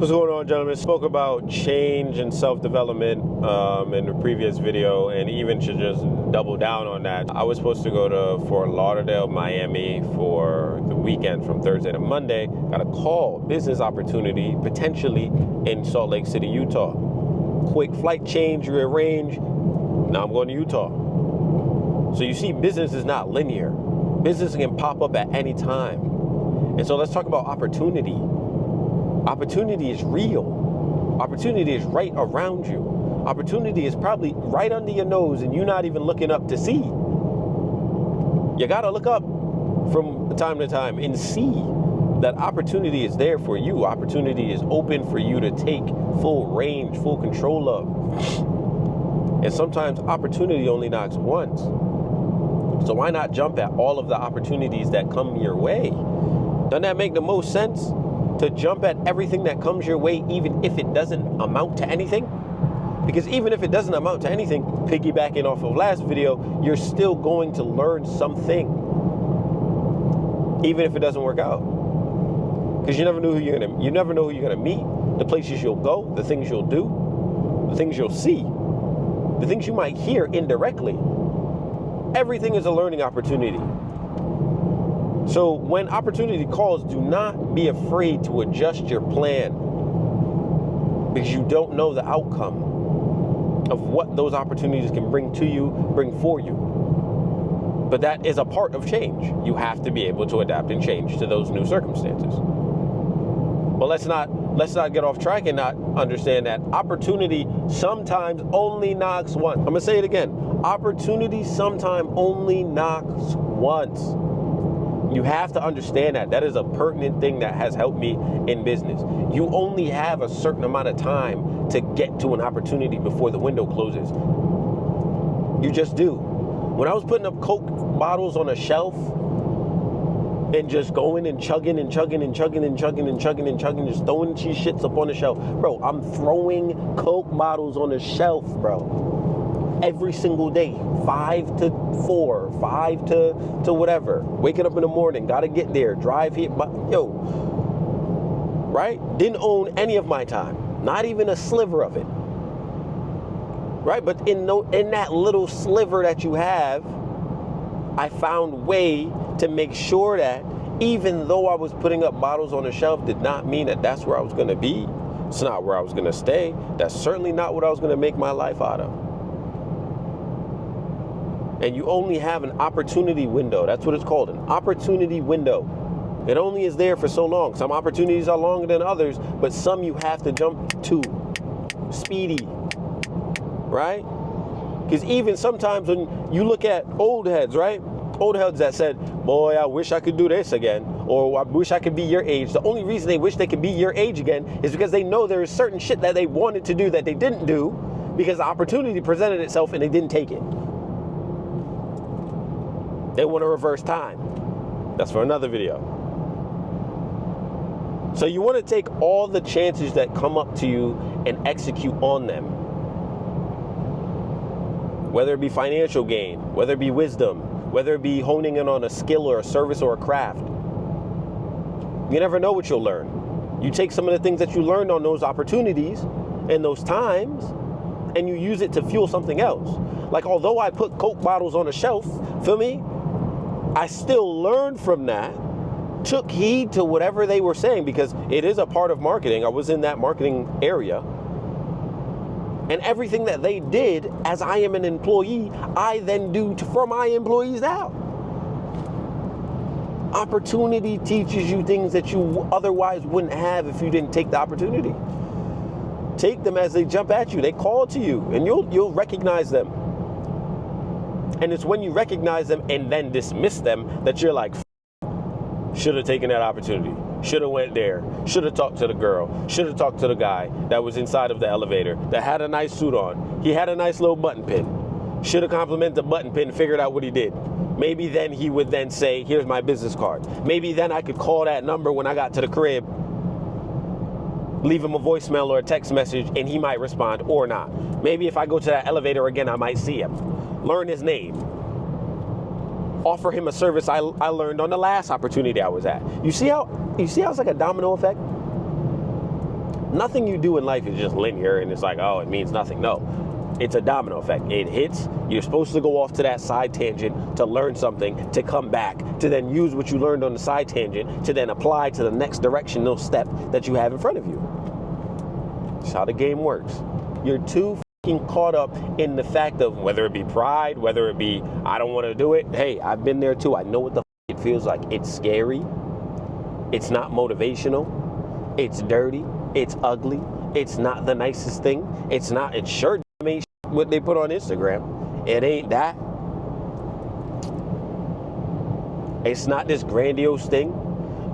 What's going on, gentlemen? Spoke about change and self-development in the previous video, and even should just double down on that. I was supposed to go to Fort Lauderdale, Miami for the weekend from Thursday to Monday. Got a call, business opportunity, potentially in Salt Lake City, Utah. Quick flight change, rearrange. Now I'm going to Utah. So you see, business is not linear. Business can pop up at any time. And so let's talk about opportunity. Opportunity is real. Opportunity is right around you. Opportunity is probably right under your nose and you're not even looking up to see. You gotta look up from time to time and see that opportunity is there for you. Opportunity is open for you to take full range, full control of. And sometimes opportunity only knocks once. So why not jump at all of the opportunities that come your way? Doesn't that make the most sense? To jump at everything that comes your way, even if it doesn't amount to anything? Because even if it doesn't amount to anything, piggybacking off of last video, you're still going to learn something, even if it doesn't work out. Because you never know who you're gonna meet, the places you'll go, the things you'll do, the things you'll see, the things you might hear indirectly. Everything is a learning opportunity. So when opportunity calls, do not be afraid to adjust your plan, because you don't know the outcome of what those opportunities can bring to you, bring for you. But that is a part of change. You have to be able to adapt and change to those new circumstances. But let's not get off track and not understand that opportunity sometimes only knocks once. I'm gonna say it again. Opportunity sometimes only knocks once. You have to understand that. That is a pertinent thing that has helped me in business. You only have a certain amount of time to get to an opportunity before the window closes. You just do. When I was putting up Coke bottles on a shelf and just going and chugging and chugging and chugging and chugging and chugging and chugging, just throwing these shits up on the shelf. Bro, I'm throwing Coke bottles on the shelf, bro. Every single day, 5 to 4, 5 to whatever. Waking up in the morning, gotta get there, drive here, right? Didn't own any of my time, not even a sliver of it, right? But in that little sliver that you have, I found way to make sure that even though I was putting up bottles on the shelf, did not mean that that's where I was gonna be. It's not where I was gonna stay. That's certainly not what I was gonna make my life out of. And you only have an opportunity window. That's what it's called, an opportunity window. It only is there for so long. Some opportunities are longer than others, but some you have to jump to. Speedy, right? Because even sometimes when you look at old heads, right? Old heads that said, boy, I wish I could do this again, or I wish I could be your age. The only reason they wish they could be your age again is because they know there is certain shit that they wanted to do that they didn't do because the opportunity presented itself and they didn't take it. They want to reverse time. That's for another video. So you want to take all the chances that come up to you and execute on them. Whether it be financial gain, whether it be wisdom, whether it be honing in on a skill or a service or a craft. You never know what you'll learn. You take some of the things that you learned on those opportunities and those times, and you use it to fuel something else. Like, although I put Coke bottles on a shelf, feel me? I still learned from that, took heed to whatever they were saying, because it is a part of marketing. I was in that marketing area. And everything that they did as I am an employee, I then do for my employees now. Opportunity teaches you things that you otherwise wouldn't have if you didn't take the opportunity. Take them as they jump at you. They call to you, and you'll recognize them. And it's when you recognize them and then dismiss them that you're like, should have taken that opportunity. Should have went there. Should have talked to the girl. Should have talked to the guy that was inside of the elevator that had a nice suit on. He had a nice little button pin. Should have complimented the button pin and figured out what he did. Maybe then he would then say, here's my business card. Maybe then I could call that number when I got to the crib, leave him a voicemail or a text message, and he might respond or not. Maybe if I go to that elevator again, I might see him. Learn his name. Offer him a service I learned on the last opportunity I was at. You see how it's like a domino effect? Nothing you do in life is just linear and it's like, oh, it means nothing. No, it's a domino effect. It hits, you're supposed to go off to that side tangent to learn something, to come back, to then use what you learned on the side tangent, to then apply to the next directional step that you have in front of you. That's how the game works. You're too fucking caught up in the fact of whether it be pride, whether it be, I don't want to do it. Hey, I've been there too. I know what the it feels like. It's scary. It's not motivational. It's dirty. It's ugly. It's not the nicest thing. It's sure ain't what they put on Instagram. It ain't that. It's not this grandiose thing.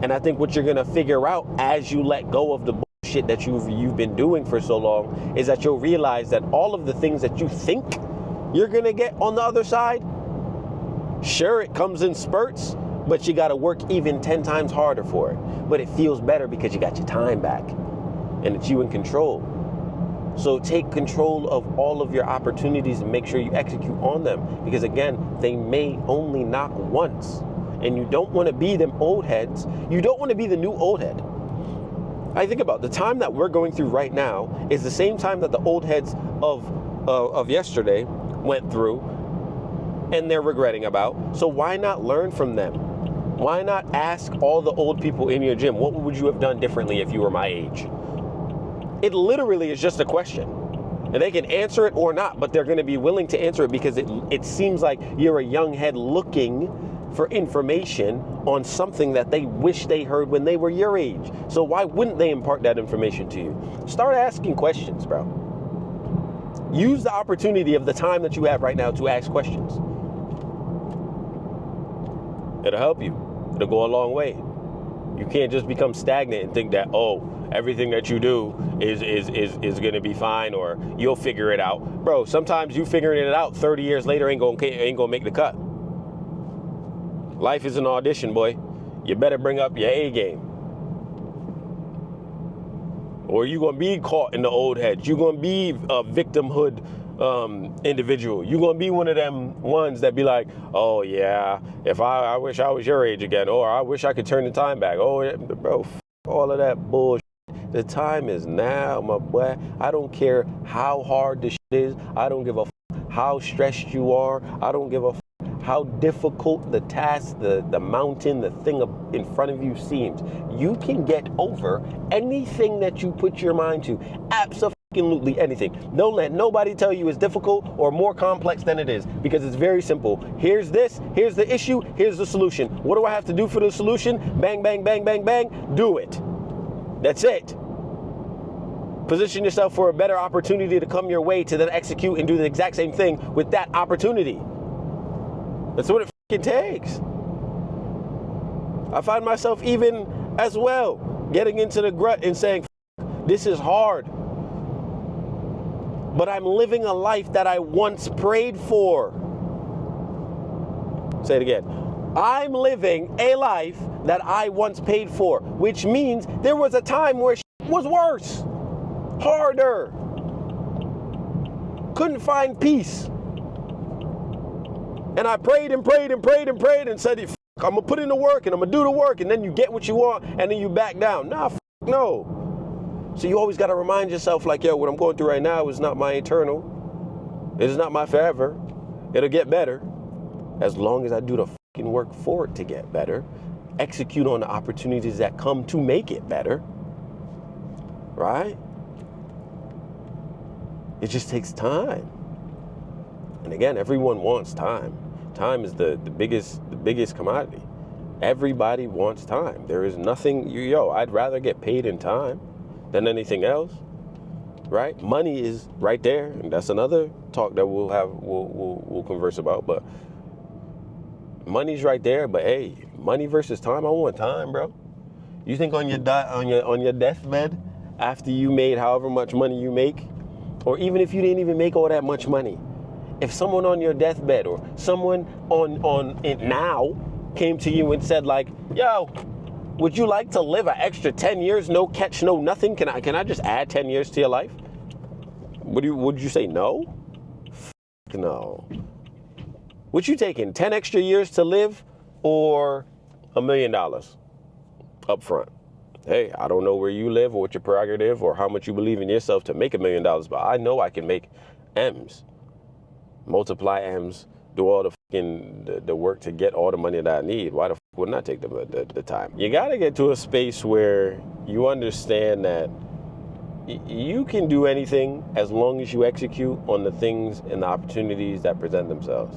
And I think what you're gonna figure out as you let go of the bullshit that you've been doing for so long is that you'll realize that all of the things that you think you're gonna get on the other side, sure, it comes in spurts, but you gotta work even 10 times harder for it. But it feels better because you got your time back and it's you in control. So take control of all of your opportunities and make sure you execute on them. Because again, they may only knock once. And you don't want to be them old heads. You don't want to be the new old head. I think about the time that we're going through right now is the same time that the old heads of yesterday went through and they're regretting about. So why not learn from them? Why not ask all the old people in your gym, what would you have done differently if you were my age? It literally is just a question. And they can answer it or not, but they're going to be willing to answer it because it seems like you're a young head looking for information on something that they wish they heard when they were your age. So why wouldn't they impart that information to you? Start asking questions, bro. Use the opportunity of the time that you have right now to ask questions. It'll help you. It'll go a long way. You can't just become stagnant and think that, oh, everything that you do is going to be fine or you'll figure it out. Bro, sometimes you figuring it out 30 years later ain't gonna make the cut. Life is an audition, boy. You better bring up your A game. Or you're going to be caught in the old heads. You're going to be a victimhood individual. You're going to be one of them ones that be like, oh, yeah, if I wish I was your age again. Or I wish I could turn the time back. Oh, bro, all of that bullshit. The time is now, my boy. I don't care how hard the shit is. I don't give a how stressed you are. I don't give a how difficult the task, the mountain, the thing in front of you seems. You can get over anything that you put your mind to. Absolutely anything. Don't let nobody tell you it's difficult or more complex than it is, because it's very simple. Here's this, here's the issue, here's the solution. What do I have to do for the solution? Bang, bang, bang, bang, bang. Do it. That's it. Position yourself for a better opportunity to come your way to then execute and do the exact same thing with that opportunity. That's what it fucking takes. I find myself even as well getting into the rut and saying, this is hard. But I'm living a life that I once prayed for. Say it again. I'm living a life that I once paid for, which means there was a time where shit was worse, harder, couldn't find peace. And I prayed and prayed and prayed and prayed and said, I'm going to put in the work and I'm going to do the work, and then you get what you want and then you back down. Nah, no. So you always got to remind yourself like, yo, what I'm going through right now is not my eternal. It is not my forever. It'll get better as long as I do the fucking work for it to get better. Execute on the opportunities that come to make it better. Right? It just takes time. And again, everyone wants time. Time is the biggest commodity. Everybody wants time. There is nothing, I'd rather get paid in time than anything else, right? Money is right there, and that's another talk that we'll converse about. But money's right there. But hey, money versus time. I want time, bro. You think on your deathbed, after you made however much money you make, or even if you didn't even make all that much money, if someone on your deathbed or someone on it now came to you and said like, yo, would you like to live an extra 10 years, no catch, no nothing? Can I just add 10 years to your life? Would you say no? No. Would you take in 10 extra years to live or $1 million up front? Hey, I don't know where you live or what your prerogative or how much you believe in yourself to make $1 million, but I know I can make M's, multiply M's, do all the work to get all the money that I need. Why the wouldn't I take the time? You got to get to a space where you understand that you can do anything as long as you execute on the things and the opportunities that present themselves.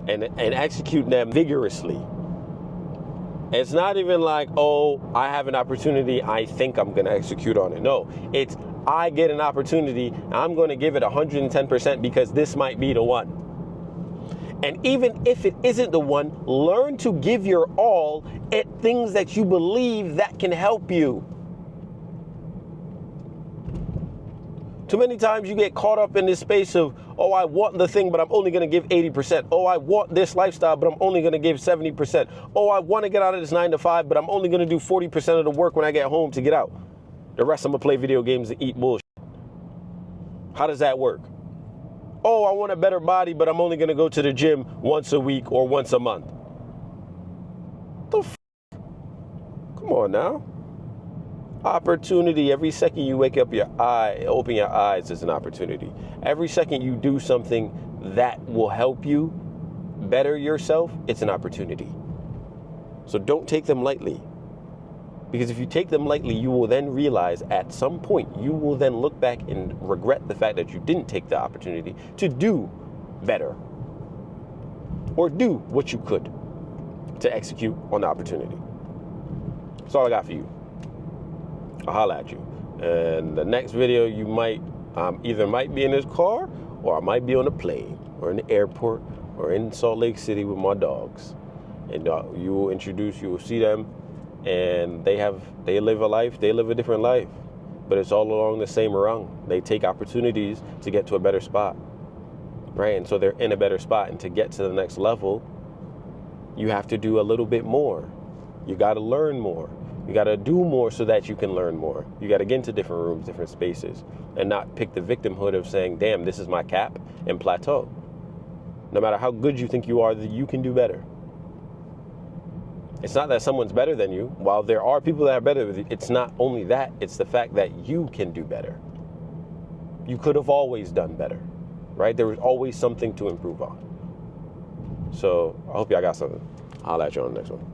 And execute them vigorously. It's not even like, oh, I have an opportunity, I think I'm going to execute on it. No, it's I get an opportunity, I'm going to give it 110% because this might be the one. And even if it isn't the one, learn to give your all at things that you believe that can help you. Too many times you get caught up in this space of, oh, I want the thing, but I'm only going to give 80%. Oh, I want this lifestyle, but I'm only going to give 70%. Oh, I want to get out of this 9 to 5, but I'm only going to do 40% of the work when I get home to get out. The rest I'm going to play video games and eat bullshit. How does that work? Oh, I want a better body, but I'm only going to go to the gym once a week or once a month. The f***? Come on now. Opportunity. Every second you open your eyes is an opportunity. Every second you do something that will help you better yourself, it's an opportunity. So don't take them lightly. Because if you take them lightly, you will then realize at some point, you will then look back and regret the fact that you didn't take the opportunity to do better or do what you could to execute on the opportunity. That's all I got for you. I'll holla at you. And the next video, you might either might be in this car or I might be on a plane or in the airport or in Salt Lake City with my dogs. And you will see them. And they live a different life, but it's all along the same rung. They take opportunities to get to a better spot, right? And so they're in a better spot, and to get to the next level, you have to do a little bit more. You got to learn more. You got to do more so that you can learn more. You got to get into different rooms, different spaces, and not pick the victimhood of saying, damn, this is my cap, and plateau. No matter how good you think you are, that you can do better. It's not that someone's better than you. While there are people that are better than you, it's not only that, it's the fact that you can do better. You could have always done better, right? There was always something to improve on. So I hope y'all got something. I'll let you on the next one.